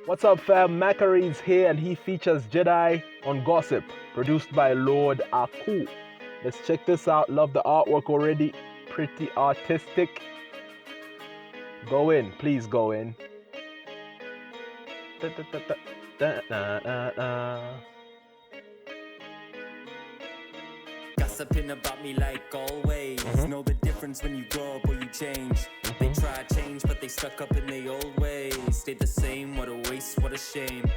What's up, fam? McAree's here, and he features Jedi on Gossip, produced by Lord Aku. Let's check this out. Love the artwork already. Pretty artistic. Go in, please go in. Gossiping about me like always. Know the difference when you grow up or you change. They try to change, but they stuck up in their old ways. Stay the same, what a waste, what a shame.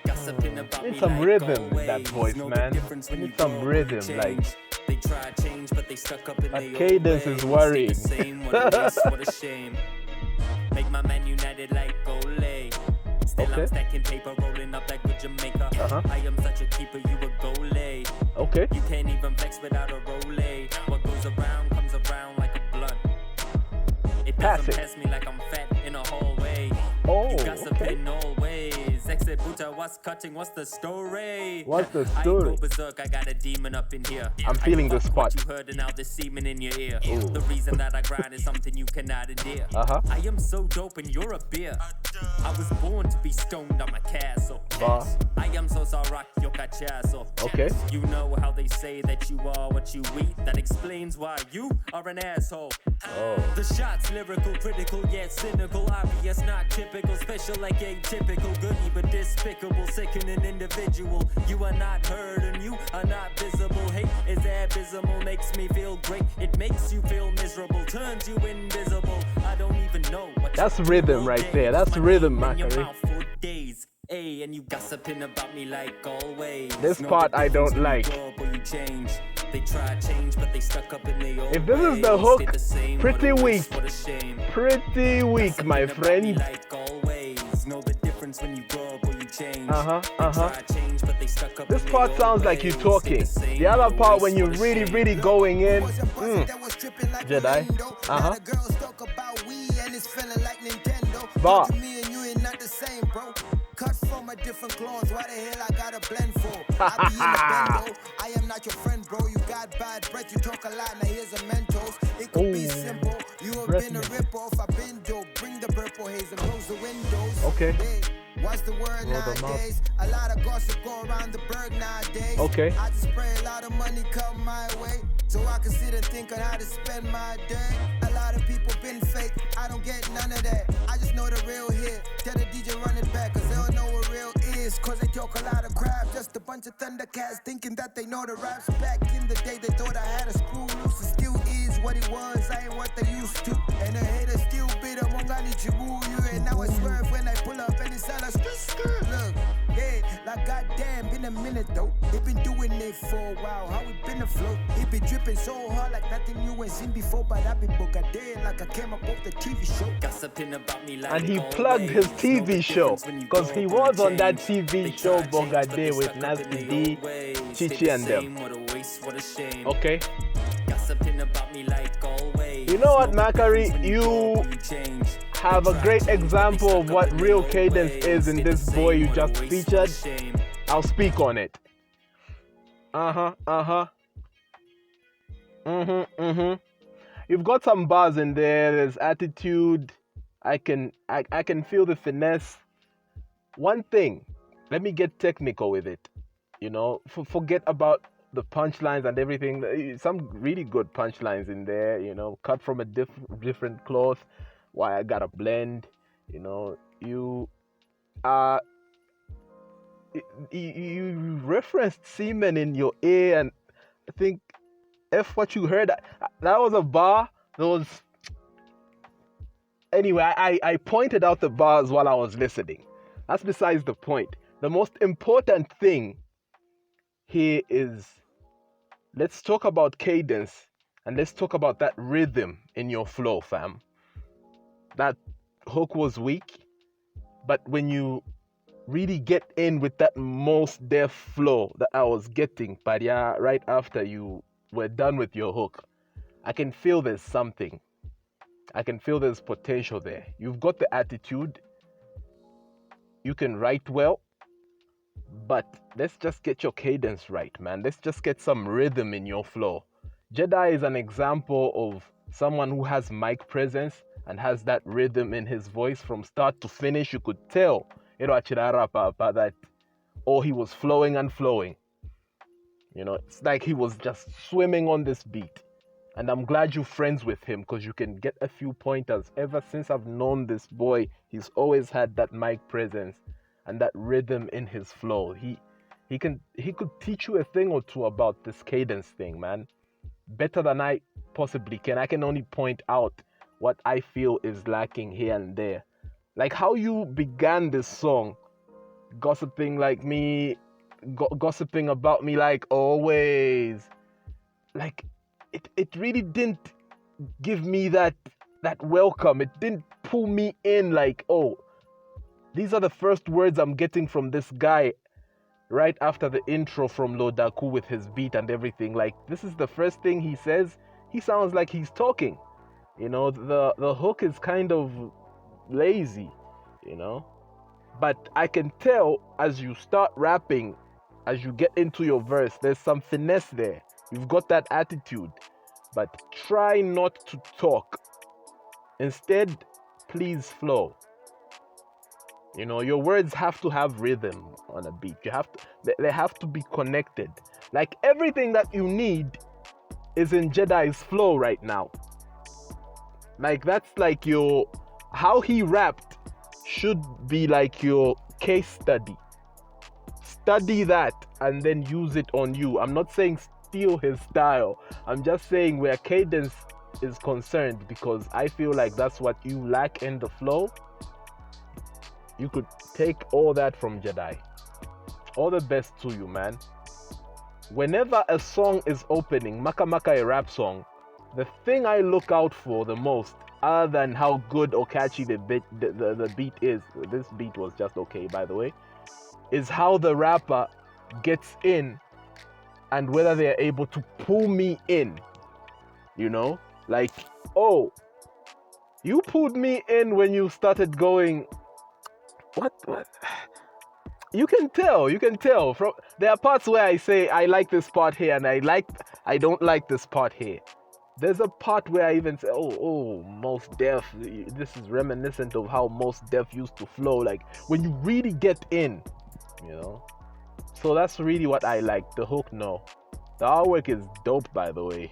Gossiping about Need me some like rhythm always. in that voice, know man. The difference when Need you some grow up or rhythm, you like. change. They try to change, but they stuck up in That their old cadence ways. is worrying. Stay the same, what a waste, what a shame. Make my man united like Olay. Still Okay. I'm stacking paper, rolling up like good Jamaica. I am such a keeper, you a goalie. Okay. You can't even flex without a rollie. What goes around comes around like a blunt. It doesn't pass me like I'm fat in a hallway. Oh, You gossiping okay. always. Exit Buddha, what's cutting? What's the story? What's the I story? go berserk, I got a demon up in here. I'm feeling the spot. What you heard and now the semen in your ear. The reason that I grind is something you cannot endear. I am so dope and you're a beer. I was born to be stoned on my castle. I am so rock your cachazo. Okay. You know how they say that you are what you eat. That explains why you are an asshole. The shots lyrical, critical, yet cynical. Obvious, not typical, special like atypical. Goody but despicable, sickening individual. You are not heard and you are not visible. Hate is abysmal, makes me feel great. It makes you feel miserable, turns you invisible. I don't even know what. That's rhythm right there. That's rhythm, McAree. Hey, and you gossiping about me like always. This part I don't like. They try to change, but they stuck up in their old If this is the hook, pretty weak. Pretty weak, my friend. Like always. Know the difference when you grow up or you change. This part sounds like you talking. The other part when you're really going in. Jedi. Bar. Cut from a different cloth, why the hell I got a blend for? I be in the bendo, I am not your friend, bro. You got bad breath, you talk a lot, now here's a Mentos. It could be simple, you have been a rip-off, I've been dope. Bring the purple haze and close the windows. Okay. Hey, what's the word nowadays? A lot of gossip go around the berg nowadays. Okay. I just pray a lot of money come my way, so I can sit and think on how to spend my day. A lot of people been fake, I don't get none of that. I just know the real here. Tell the DJ run it back, cause they don't know what real is. Cause they talk a lot of crap, just a bunch of thundercats thinking that they know the raps. Back in the day they thought I had a screw loose. It still is what it was, I ain't what they used to. And the haters still bitter, Mongani Chibuyu. And now I swerve when I pull up and it's all a look, yeah, like goddamn, been a minute though. They been doing it for a while, how it been afloat. It been dripping so hard like nothing you ain't seen before. But I been bogaded like I came up off the TV show. Gossiping about me like And he plugged his TV show, because he was on that TV show Bogade with Nasty D, Chichi and them. Okay. You know what, McAree? You have a great example of what real cadence is in this boy you just featured. I'll speak on it. You've got some bars in there. There's attitude. I can feel the finesse. One thing, let me get technical with it. You know, forget about the punchlines and everything. Some really good punchlines in there. You know, cut from a different cloth. Why I gotta blend. You know, you referenced semen in your ear, and I think what you heard, that was a bar. Anyway, I pointed out the bars while I was listening. That's besides the point. The most important thing here is, let's talk about cadence and let's talk about that rhythm in your flow, fam. That hook was weak, but when you really get in with that most deaf flow that I was getting, Paria, right after you were done with your hook, I can feel there's something. I can feel there's potential there. You've got the attitude. You can write well, but let's just get your cadence right, man. Let's just get some rhythm in your flow. Jedi is an example of someone who has mic presence and has that rhythm in his voice from start to finish. You could tell that, oh, he was flowing and flowing. It's like he was just swimming on this beat. And I'm glad you're friends with him, because you can get a few pointers. Ever since I've known this boy, he's always had that mic presence and that rhythm in his flow. He could teach you a thing or two about this cadence thing, man. Better than I possibly can. I can only point out what I feel is lacking here and there. Like how you began this song, gossiping like me, gossiping about me like always. Like it really didn't give me that welcome. It didn't pull me in like, oh, these are the first words I'm getting from this guy right after the intro from Lodaku with his beat and everything. Like, this is the first thing he says. He sounds like he's talking. The hook is kind of lazy, But I can tell as you start rapping, as you get into your verse, there's some finesse there. You've got that attitude. But try not to talk. Instead, please flow. Your words have to have rhythm on a beat. They have to be connected. Like everything that you need is in Jedi's flow right now. Like that's like how he rapped should be like your case study. Study that and then use it on you. I'm not saying steal his style. I'm just saying where cadence is concerned, because I feel like that's what you lack in the flow. You could take all that from Jedi. All the best to you, man. Whenever a song is opening, a rap song, the thing I look out for the most, other than how good or catchy the beat is, this beat was just okay, by the way, is how the rapper gets in and whether they're able to pull me in. Like, oh, you pulled me in when you started going. What? You can tell from there are parts where I say I like this part here and I don't like this part here. There's a part where I even say, oh, Mos Def, this is reminiscent of how Mos Def used to flow, like when you really get in, So that's really what I like. The hook, no. The artwork is dope, by the way,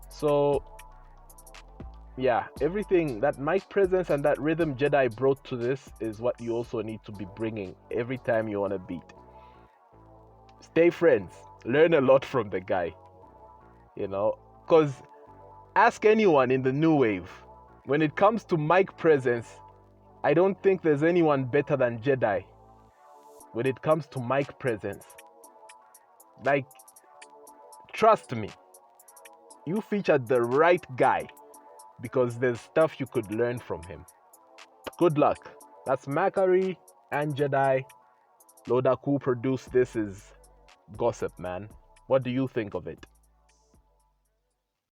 So yeah, everything that mic presence and that rhythm Jedi brought to this is what you also need to be bringing every time you want a beat. Stay friends. Learn a lot from the guy. Because ask anyone in the new wave. When it comes to mic presence, I don't think there's anyone better than Jedi. When it comes to mic presence. Like, trust me. You featured the right guy. Because there's stuff you could learn from him. Good luck. That's McAree and Jedi. Lodaku produced this is gossip, man. What do you think of it?